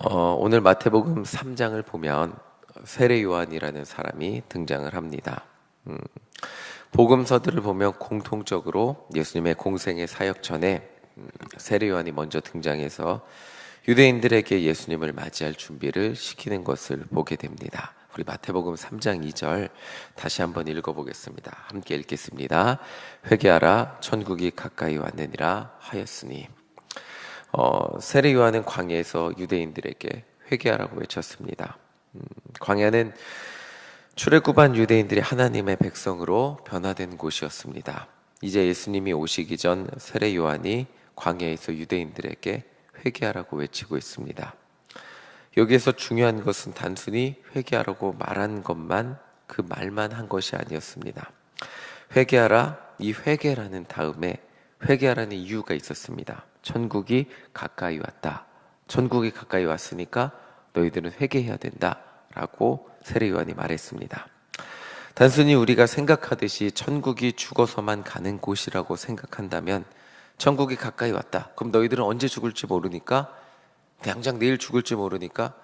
오늘 마태복음 3장을 보면 세례 요한이라는 사람이 등장을 합니다. 복음서들을 보면 공통적으로 예수님의 공생의 사역 전에 세례 요한이 먼저 등장해서 유대인들에게 예수님을 맞이할 준비를 시키는 것을 보게 됩니다. 우리 마태복음 3장 2절 다시 한번 읽어보겠습니다. 함께 읽겠습니다. 회개하라, 천국이 가까이 왔느니라 하였으니. 세례 요한은 광야에서 유대인들에게 회개하라고 외쳤습니다. 광야는 출애굽한 유대인들이 하나님의 백성으로 변화된 곳이었습니다. 이제 예수님이 오시기 전 세례 요한이 광야에서 유대인들에게 회개하라고 외치고 있습니다. 여기에서 중요한 것은 단순히 회개하라고 말한 것만, 그 말만 한 것이 아니었습니다. 회개하라, 이 회개라는 다음에 회개하라는 이유가 있었습니다. 천국이 가까이 왔다. 천국이 가까이 왔으니까 너희들은 회개해야 된다 라고 세례 요한이 말했습니다. 단순히 우리가 생각하듯이 천국이 죽어서만 가는 곳이라고 생각한다면, 천국이 가까이 왔다, 그럼 너희들은 언제 죽을지 모르니까, 당장 내일 죽을지 모르니까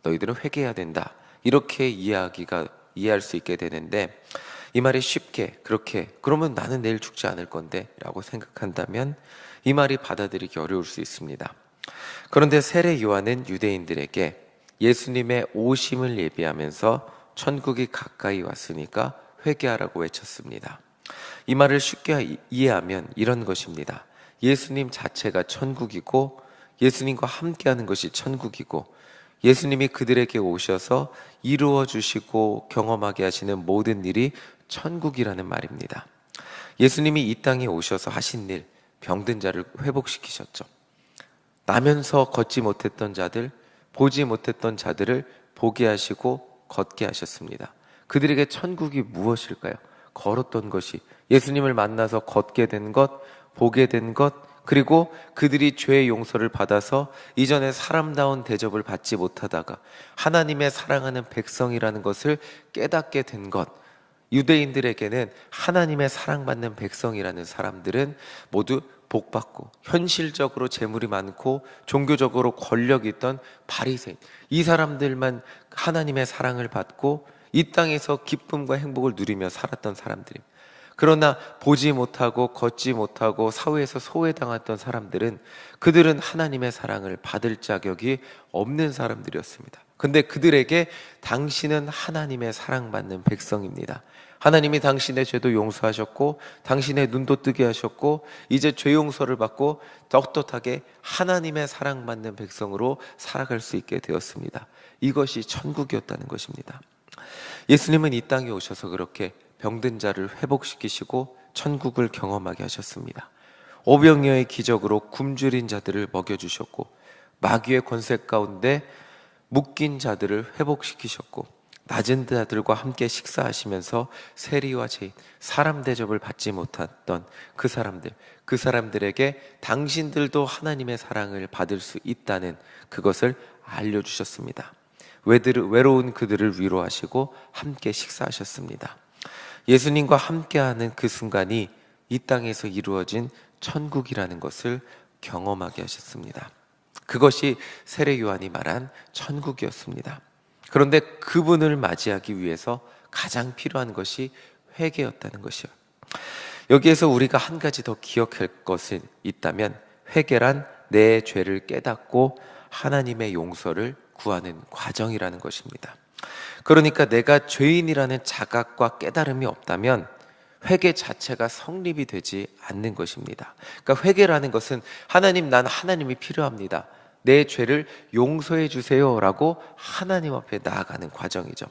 너희들은 회개해야 된다, 이렇게 이해할 수 있게 되는데, 이 말이 쉽게 그렇게 그러면 나는 내일 죽지 않을 건데 라고 생각한다면 이 말이 받아들이기 어려울 수 있습니다. 그런데 세례 요한은 유대인들에게 예수님의 오심을 예비하면서 천국이 가까이 왔으니까 회개하라고 외쳤습니다. 이 말을 쉽게 이해하면 이런 것입니다. 예수님 자체가 천국이고 예수님과 함께하는 것이 천국이고 예수님이 그들에게 오셔서 이루어 주시고 경험하게 하시는 모든 일이 천국이라는 말입니다. 예수님이 이 땅에 오셔서 하신 일, 병든 자를 회복시키셨죠. 나면서 걷지 못했던 자들, 보지 못했던 자들을 보게 하시고 걷게 하셨습니다. 그들에게 천국이 무엇일까요? 걸었던 것이, 예수님을 만나서 걷게 된 것, 보게 된 것, 그리고 그들이 죄의 용서를 받아서 이전에 사람다운 대접을 받지 못하다가 하나님의 사랑하는 백성이라는 것을 깨닫게 된 것. 유대인들에게는 하나님의 사랑받는 백성이라는 사람들은 모두 복받고 현실적으로 재물이 많고 종교적으로 권력이 있던 바리새인, 이 사람들만 하나님의 사랑을 받고 이 땅에서 기쁨과 행복을 누리며 살았던 사람들입니다. 그러나 보지 못하고 걷지 못하고 사회에서 소외당했던 사람들은, 그들은 하나님의 사랑을 받을 자격이 없는 사람들이었습니다. 근데 그들에게 당신은 하나님의 사랑받는 백성입니다. 하나님이 당신의 죄도 용서하셨고 당신의 눈도 뜨게 하셨고 이제 죄 용서를 받고 떳떳하게 하나님의 사랑받는 백성으로 살아갈 수 있게 되었습니다. 이것이 천국이었다는 것입니다. 예수님은 이 땅에 오셔서 그렇게 병든 자를 회복시키시고 천국을 경험하게 하셨습니다. 오병이어의 기적으로 굶주린 자들을 먹여주셨고 마귀의 권세 가운데 묶인 자들을 회복시키셨고 낮은 자들과 함께 식사하시면서 세리와 죄인, 사람 대접을 받지 못했던 그 사람들에게 당신들도 하나님의 사랑을 받을 수 있다는 그것을 알려주셨습니다. 외로운 그들을 위로하시고 함께 식사하셨습니다. 예수님과 함께하는 그 순간이 이 땅에서 이루어진 천국이라는 것을 경험하게 하셨습니다. 그것이 세례 요한이 말한 천국이었습니다. 그런데 그분을 맞이하기 위해서 가장 필요한 것이 회개였다는 것이요. 여기에서 우리가 한 가지 더 기억할 것이 있다면, 회개란 내 죄를 깨닫고 하나님의 용서를 구하는 과정이라는 것입니다. 그러니까 내가 죄인이라는 자각과 깨달음이 없다면 회개 자체가 성립이 되지 않는 것입니다. 그러니까 회개라는 것은 하나님, 난 하나님이 필요합니다, 내 죄를 용서해 주세요 라고 하나님 앞에 나아가는 과정이죠.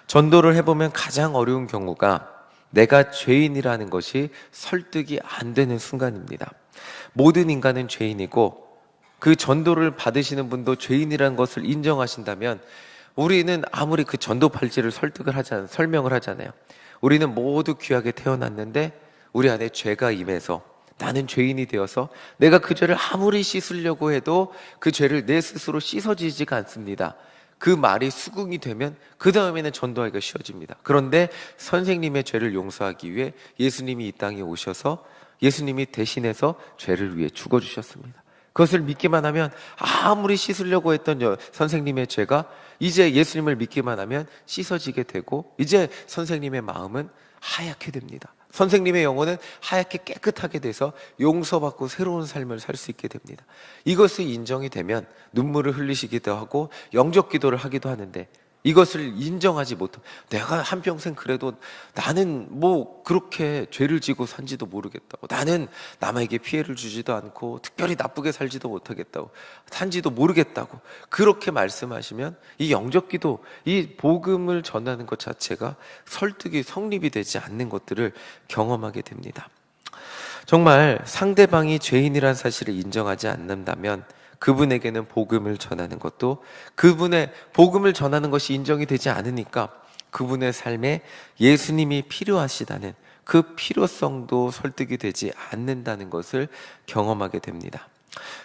전도를 해보면 가장 어려운 경우가 내가 죄인이라는 것이 설득이 안 되는 순간입니다. 모든 인간은 죄인이고 그 전도를 받으시는 분도 죄인이라는 것을 인정하신다면 우리는 아무리 그 전도 발제를 설명을 하잖아요. 우리는 모두 귀하게 태어났는데 우리 안에 죄가 임해서 나는 죄인이 되어서 내가 그 죄를 아무리 씻으려고 해도 그 죄를 내 스스로 씻어지지가 않습니다. 그 말이 수긍이 되면 그 다음에는 전도하기가 쉬워집니다. 그런데 선생님의 죄를 용서하기 위해 예수님이 이 땅에 오셔서 예수님이 대신해서 죄를 위해 죽어주셨습니다. 그것을 믿기만 하면 아무리 씻으려고 했던 선생님의 죄가 이제 예수님을 믿기만 하면 씻어지게 되고, 이제 선생님의 마음은 하얗게 됩니다. 선생님의 영혼은 하얗게 깨끗하게 돼서 용서받고 새로운 삶을 살 수 있게 됩니다. 이것이 인정이 되면 눈물을 흘리시기도 하고 영접 기도를 하기도 하는데, 이것을 인정하지 못하면 내가 한평생 그래도 나는 뭐 그렇게 죄를 지고 산지도 모르겠다고, 나는 남에게 피해를 주지도 않고 특별히 나쁘게 살지도 못하겠다고, 산지도 모르겠다고 그렇게 말씀하시면 이 영접기도, 이 복음을 전하는 것 자체가 설득이 성립이 되지 않는 것들을 경험하게 됩니다. 정말 상대방이 죄인이란 사실을 인정하지 않는다면 그분에게는 복음을 전하는 것도, 그분의 복음을 전하는 것이 인정이 되지 않으니까 그분의 삶에 예수님이 필요하시다는 그 필요성도 설득이 되지 않는다는 것을 경험하게 됩니다.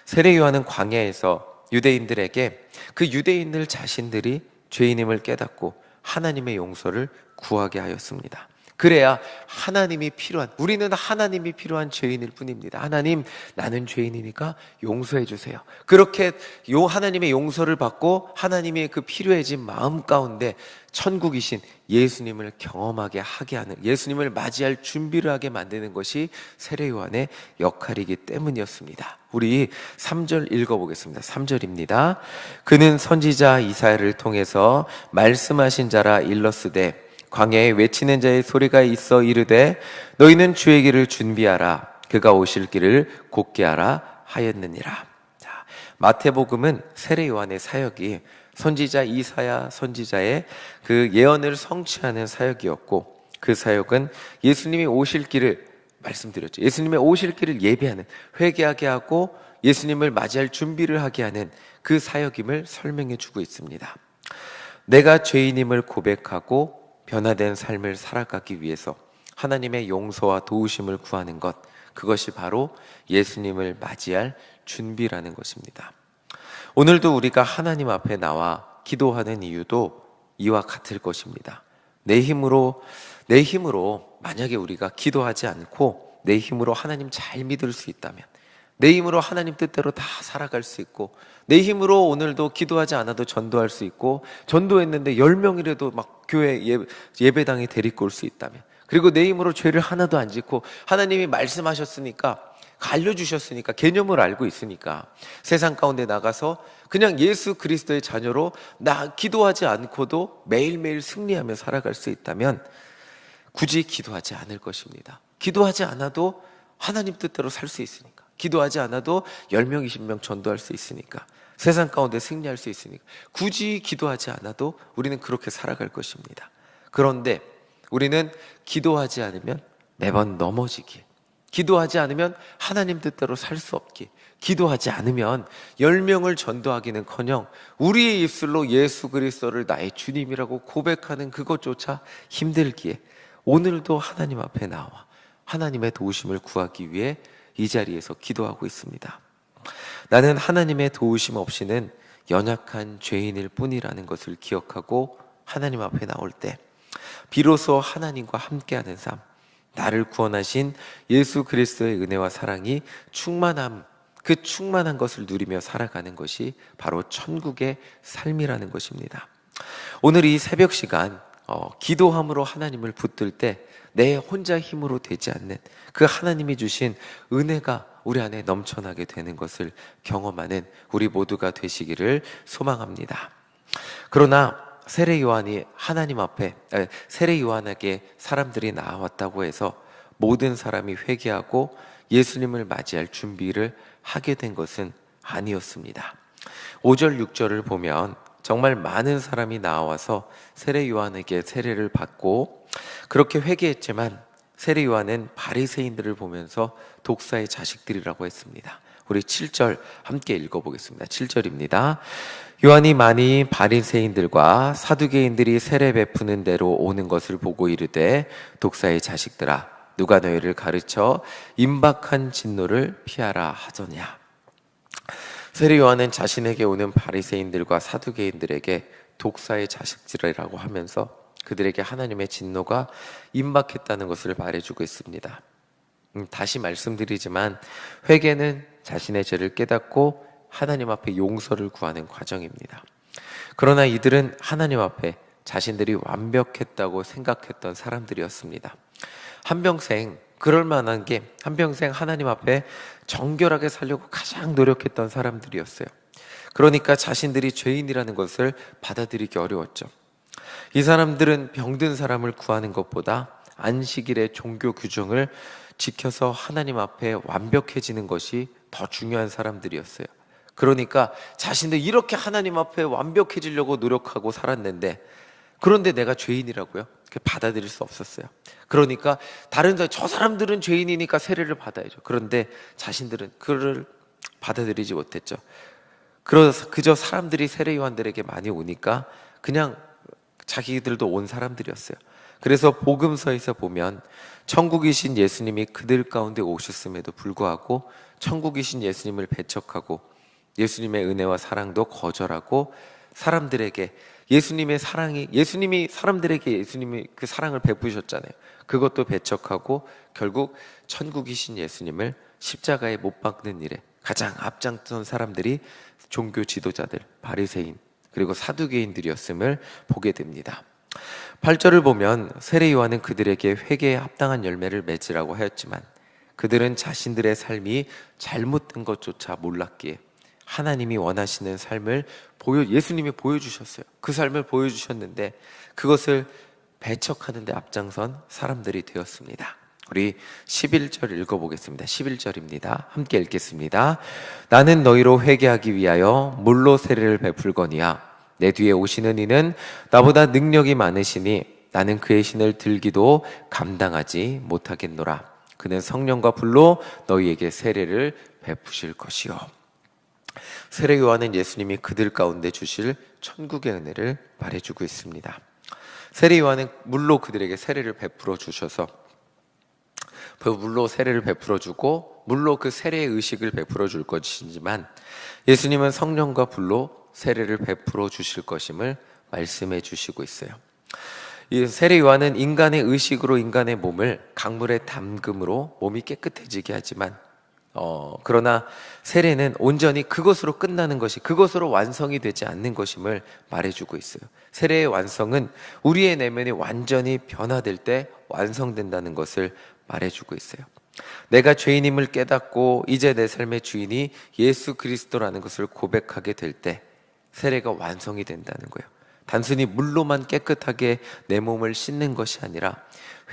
세례 요한은 광야에서 유대인들에게 그 유대인들 자신들이 죄인임을 깨닫고 하나님의 용서를 구하게 하였습니다. 그래야 하나님이 필요한, 우리는 하나님이 필요한 죄인일 뿐입니다. 하나님, 나는 죄인이니까 용서해 주세요. 그렇게 하나님의 용서를 받고 하나님의 그 필요해진 마음 가운데 천국이신 예수님을 경험하게 하게 하는, 예수님을 맞이할 준비를 하게 만드는 것이 세례 요한의 역할이기 때문이었습니다. 우리 3절 읽어보겠습니다. 3절입니다. 그는 선지자 이사야를 통해서 말씀하신 자라 일렀으되 광야에 외치는 자의 소리가 있어 이르되 너희는 주의 길을 준비하라, 그가 오실 길을 곧게 하라 하였느니라. 자, 마태복음은 세례 요한의 사역이 선지자 이사야 선지자의 그 예언을 성취하는 사역이었고, 그 사역은 예수님이 오실 길을 말씀드렸죠. 예수님의 오실 길을 예비하는, 회개하게 하고 예수님을 맞이할 준비를 하게 하는 그 사역임을 설명해 주고 있습니다. 내가 죄인임을 고백하고 변화된 삶을 살아가기 위해서 하나님의 용서와 도우심을 구하는 것, 그것이 바로 예수님을 맞이할 준비라는 것입니다. 오늘도 우리가 하나님 앞에 나와 기도하는 이유도 이와 같을 것입니다. 내 힘으로 만약에 우리가 기도하지 않고 내 힘으로 하나님 잘 믿을 수 있다면, 내 힘으로 하나님 뜻대로 다 살아갈 수 있고, 내 힘으로 오늘도 기도하지 않아도 전도할 수 있고, 전도했는데 10명이라도 막 교회 예배당에 데리고 올 수 있다면, 그리고 내 힘으로 죄를 하나도 안 짓고 하나님이 말씀하셨으니까, 알려주셨으니까, 개념을 알고 있으니까 세상 가운데 나가서 그냥 예수 그리스도의 자녀로 나 기도하지 않고도 매일매일 승리하며 살아갈 수 있다면 굳이 기도하지 않을 것입니다. 기도하지 않아도 하나님 뜻대로 살 수 있으니까, 기도하지 않아도 10명, 20명 전도할 수 있으니까, 세상 가운데 승리할 수 있으니까 굳이 기도하지 않아도 우리는 그렇게 살아갈 것입니다. 그런데 우리는 기도하지 않으면 매번 넘어지기, 기도하지 않으면 하나님 뜻대로 살 수 없기, 기도하지 않으면 10명을 전도하기는커녕 우리의 입술로 예수 그리스도를 나의 주님이라고 고백하는 그것조차 힘들기에 오늘도 하나님 앞에 나와 하나님의 도우심을 구하기 위해 이 자리에서 기도하고 있습니다. 나는 하나님의 도우심 없이는 연약한 죄인일 뿐이라는 것을 기억하고 하나님 앞에 나올 때 비로소 하나님과 함께하는 삶, 나를 구원하신 예수 그리스도의 은혜와 사랑이 충만함, 그 충만한 것을 누리며 살아가는 것이 바로 천국의 삶이라는 것입니다. 오늘 이 새벽 시간 기도함으로 하나님을 붙들 때 내 혼자 힘으로 되지 않는 그 하나님이 주신 은혜가 우리 안에 넘쳐나게 되는 것을 경험하는 우리 모두가 되시기를 소망합니다. 그러나 세례 요한이 세례 요한에게 사람들이 나왔다고 해서 모든 사람이 회개하고 예수님을 맞이할 준비를 하게 된 것은 아니었습니다. 5절 6절을 보면 정말 많은 사람이 나와서 세례 요한에게 세례를 받고 그렇게 회개했지만 세례 요한은 바리새인들을 보면서 독사의 자식들이라고 했습니다. 우리 7절 함께 읽어보겠습니다. 7절입니다. 요한이 많이 바리새인들과 사두개인들이 세례 베푸는 대로 오는 것을 보고 이르되 독사의 자식들아, 누가 너희를 가르쳐 임박한 진노를 피하라 하더냐. 세례 요한은 자신에게 오는 바리새인들과 사두개인들에게 독사의 자식들이라고 하면서 그들에게 하나님의 진노가 임박했다는 것을 말해주고 있습니다. 다시 말씀드리지만 회개는 자신의 죄를 깨닫고 하나님 앞에 용서를 구하는 과정입니다. 그러나 이들은 하나님 앞에 자신들이 완벽했다고 생각했던 사람들이었습니다. 한평생 그럴 만한 게 한평생 하나님 앞에 정결하게 살려고 가장 노력했던 사람들이었어요. 그러니까 자신들이 죄인이라는 것을 받아들이기 어려웠죠. 이 사람들은 병든 사람을 구하는 것보다 안식일의 종교 규정을 지켜서 하나님 앞에 완벽해지는 것이 더 중요한 사람들이었어요. 그러니까 자신들 이렇게 하나님 앞에 완벽해지려고 노력하고 살았는데, 그런데 내가 죄인이라고요? 받아들일 수 없었어요. 그러니까 저 사람들은 죄인이니까 세례를 받아야죠. 그런데 자신들은 그를 받아들이지 못했죠. 그저 사람들이 세례 요한들에게 많이 오니까 그냥 자기들도 온 사람들이었어요. 그래서 복음서에서 보면 천국이신 예수님이 그들 가운데 오셨음에도 불구하고 천국이신 예수님을 배척하고 예수님의 은혜와 사랑도 거절하고 사람들에게 예수님이 사람들에게 예수님이 그 사랑을 베푸셨잖아요. 그것도 배척하고 결국 천국이신 예수님을 십자가에 못 박는 일에 가장 앞장선 사람들이 종교 지도자들, 바리새인, 그리고 사두개인들이었음을 보게 됩니다. 8절을 보면 세례 요한은 그들에게 회개에 합당한 열매를 맺으라고 하였지만 그들은 자신들의 삶이 잘못된 것조차 몰랐기에 하나님이 원하시는 삶을 예수님이 보여주셨어요. 그 삶을 보여주셨는데 그것을 배척하는 데 앞장선 사람들이 되었습니다. 우리 11절 읽어보겠습니다. 11절입니다. 함께 읽겠습니다. 나는 너희로 회개하기 위하여 물로 세례를 베풀거니와 내 뒤에 오시는 이는 나보다 능력이 많으시니 나는 그의 신을 들기도 감당하지 못하겠노라. 그는 성령과 불로 너희에게 세례를 베푸실 것이요. 세례 요한은 예수님이 그들 가운데 주실 천국의 은혜를 말해주고 있습니다. 세례 요한은 물로 그들에게 세례를 베풀어 주셔서 물로 세례를 베풀어 주고 물로 그 세례의 의식을 베풀어 줄 것이지만 예수님은 성령과 불로 세례를 베풀어 주실 것임을 말씀해 주시고 있어요. 이 세례 요한은 인간의 의식으로 인간의 몸을 강물에 담금으로 몸이 깨끗해지게 하지만 그러나 세례는 온전히 그것으로 끝나는 것이, 그것으로 완성이 되지 않는 것임을 말해주고 있어요. 세례의 완성은 우리의 내면이 완전히 변화될 때 완성된다는 것을 말해주고 있어요. 내가 죄인임을 깨닫고 이제 내 삶의 주인이 예수 그리스도라는 것을 고백하게 될 때 세례가 완성이 된다는 거예요. 단순히 물로만 깨끗하게 내 몸을 씻는 것이 아니라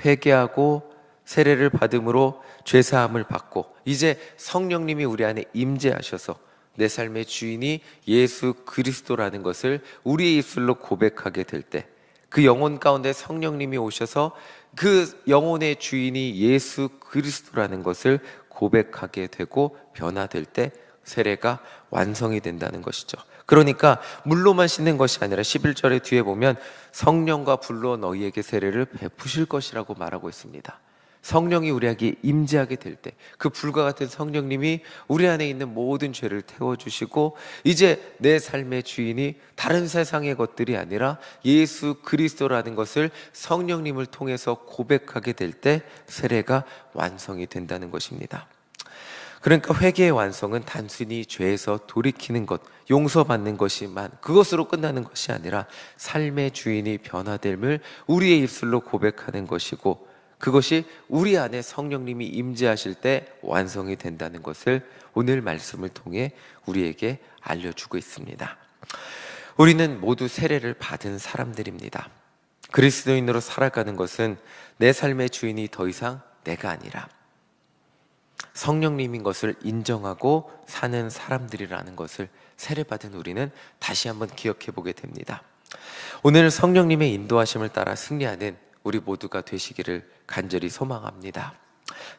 회개하고 세례를 받음으로 죄사함을 받고 이제 성령님이 우리 안에 임재하셔서 내 삶의 주인이 예수 그리스도라는 것을 우리의 입술로 고백하게 될 때 그 영혼 가운데 성령님이 오셔서 그 영혼의 주인이 예수 그리스도라는 것을 고백하게 되고 변화될 때 세례가 완성이 된다는 것이죠. 그러니까 물로만 씻는 것이 아니라 11절의 뒤에 보면 성령과 불로 너희에게 세례를 베푸실 것이라고 말하고 있습니다. 성령이 우리에게 임재하게 될 때 그 불과 같은 성령님이 우리 안에 있는 모든 죄를 태워주시고 이제 내 삶의 주인이 다른 세상의 것들이 아니라 예수 그리스도라는 것을 성령님을 통해서 고백하게 될 때 세례가 완성이 된다는 것입니다. 그러니까 회개의 완성은 단순히 죄에서 돌이키는 것, 용서받는 것이만 그것으로 끝나는 것이 아니라 삶의 주인이 변화됨을 우리의 입술로 고백하는 것이고 그것이 우리 안에 성령님이 임재하실 때 완성이 된다는 것을 오늘 말씀을 통해 우리에게 알려주고 있습니다. 우리는 모두 세례를 받은 사람들입니다. 그리스도인으로 살아가는 것은 내 삶의 주인이 더 이상 내가 아니라 성령님인 것을 인정하고 사는 사람들이라는 것을 세례받은 우리는 다시 한번 기억해 보게 됩니다. 오늘 성령님의 인도하심을 따라 승리하는 우리 모두가 되시기를 간절히 소망합니다.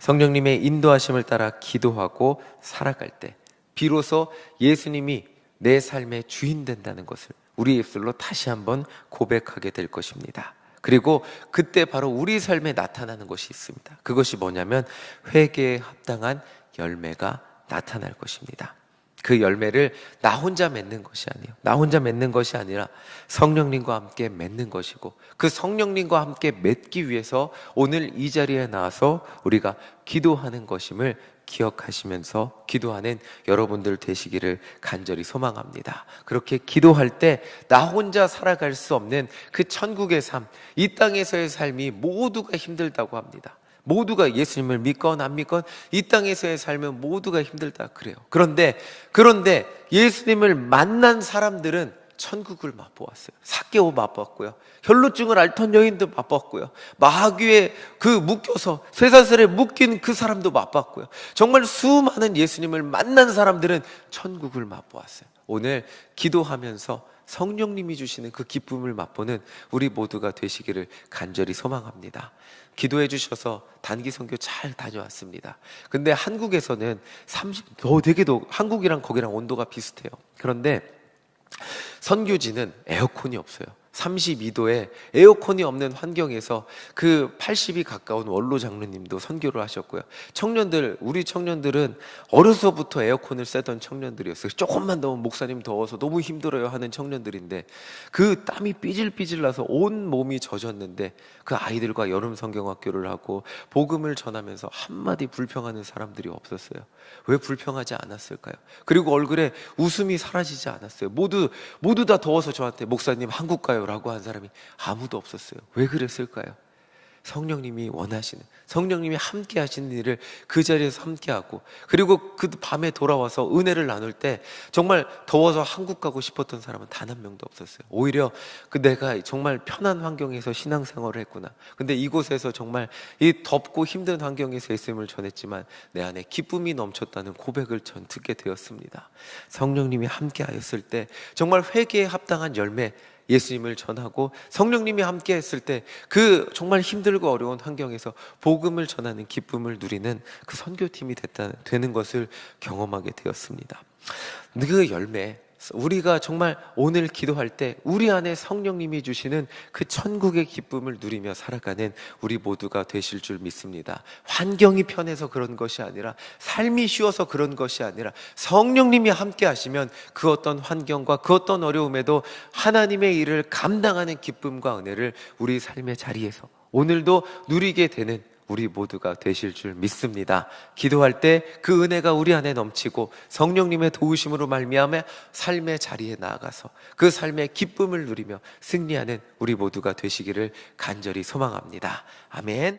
성령님의 인도하심을 따라 기도하고 살아갈 때 비로소 예수님이 내 삶의 주인 된다는 것을 우리 입술로 다시 한번 고백하게 될 것입니다. 그리고 그때 바로 우리 삶에 나타나는 것이 있습니다. 그것이 뭐냐면 회개에 합당한 열매가 나타날 것입니다. 그 열매를 나 혼자 맺는 것이 아니에요. 나 혼자 맺는 것이 아니라 성령님과 함께 맺는 것이고, 그 성령님과 함께 맺기 위해서 오늘 이 자리에 나와서 우리가 기도하는 것임을 기억하시면서 기도하는 여러분들 되시기를 간절히 소망합니다. 그렇게 기도할 때 나 혼자 살아갈 수 없는 그 천국의 삶, 이 땅에서의 삶이 모두가 힘들다고 합니다. 모두가 예수님을 믿건 안 믿건 이 땅에서의 삶은 모두가 힘들다 그래요. 그런데 예수님을 만난 사람들은 천국을 맛보았어요. 삭개오 맛봤고요, 혈루증을 앓던 여인도 맛봤고요, 마귀에 묶여서 쇠사슬에 묶인 그 사람도 맛봤고요, 정말 수많은 예수님을 만난 사람들은 천국을 맛보았어요. 오늘 기도하면서 성령님이 주시는 그 기쁨을 맛보는 우리 모두가 되시기를 간절히 소망합니다. 기도해 주셔서 단기 선교 잘 다녀왔습니다. 근데 한국에서는 되게도 한국이랑 거기랑 온도가 비슷해요. 그런데 선교지는 에어컨이 없어요. 32도에 에어컨이 없는 환경에서 그 80이 가까운 원로 장로님도 선교를 하셨고요. 우리 청년들은 어려서부터 에어컨을 쐬던 청년들이었어요. 조금만 더우면 목사님 더워서 너무 힘들어요 하는 청년들인데, 그 땀이 삐질삐질 나서 온 몸이 젖었는데 그 아이들과 여름 성경학교를 하고 복음을 전하면서 한마디 불평하는 사람들이 없었어요. 왜 불평하지 않았을까요? 그리고 얼굴에 웃음이 사라지지 않았어요. 모두 다 더워서 저한테 목사님 한국 가요 라고 한 사람이 아무도 없었어요. 왜 그랬을까요? 성령님이 원하시는, 성령님이 함께 하시는 일을 그 자리에서 함께 하고, 그리고 그 밤에 돌아와서 은혜를 나눌 때 정말 더워서 한국 가고 싶었던 사람은 단 한 명도 없었어요. 오히려 내가 정말 편한 환경에서 신앙생활을 했구나, 근데 이곳에서 정말 이 덥고 힘든 환경에서 예수님을 전했지만 내 안에 기쁨이 넘쳤다는 고백을 전 듣게 되었습니다. 성령님이 함께 하였을 때 정말 회개에 합당한 열매, 예수님을 전하고 성령님이 함께 했을 때 그 정말 힘들고 어려운 환경에서 복음을 전하는 기쁨을 누리는 그 선교팀이 되는 것을 경험하게 되었습니다. 그 열매, 우리가 정말 오늘 기도할 때 우리 안에 성령님이 주시는 그 천국의 기쁨을 누리며 살아가는 우리 모두가 되실 줄 믿습니다. 환경이 편해서 그런 것이 아니라, 삶이 쉬워서 그런 것이 아니라, 성령님이 함께 하시면 그 어떤 환경과 그 어떤 어려움에도 하나님의 일을 감당하는 기쁨과 은혜를 우리 삶의 자리에서 오늘도 누리게 되는 우리 모두가 되실 줄 믿습니다. 기도할 때 그 은혜가 우리 안에 넘치고 성령님의 도우심으로 말미암아 삶의 자리에 나아가서 그 삶의 기쁨을 누리며 승리하는 우리 모두가 되시기를 간절히 소망합니다. 아멘.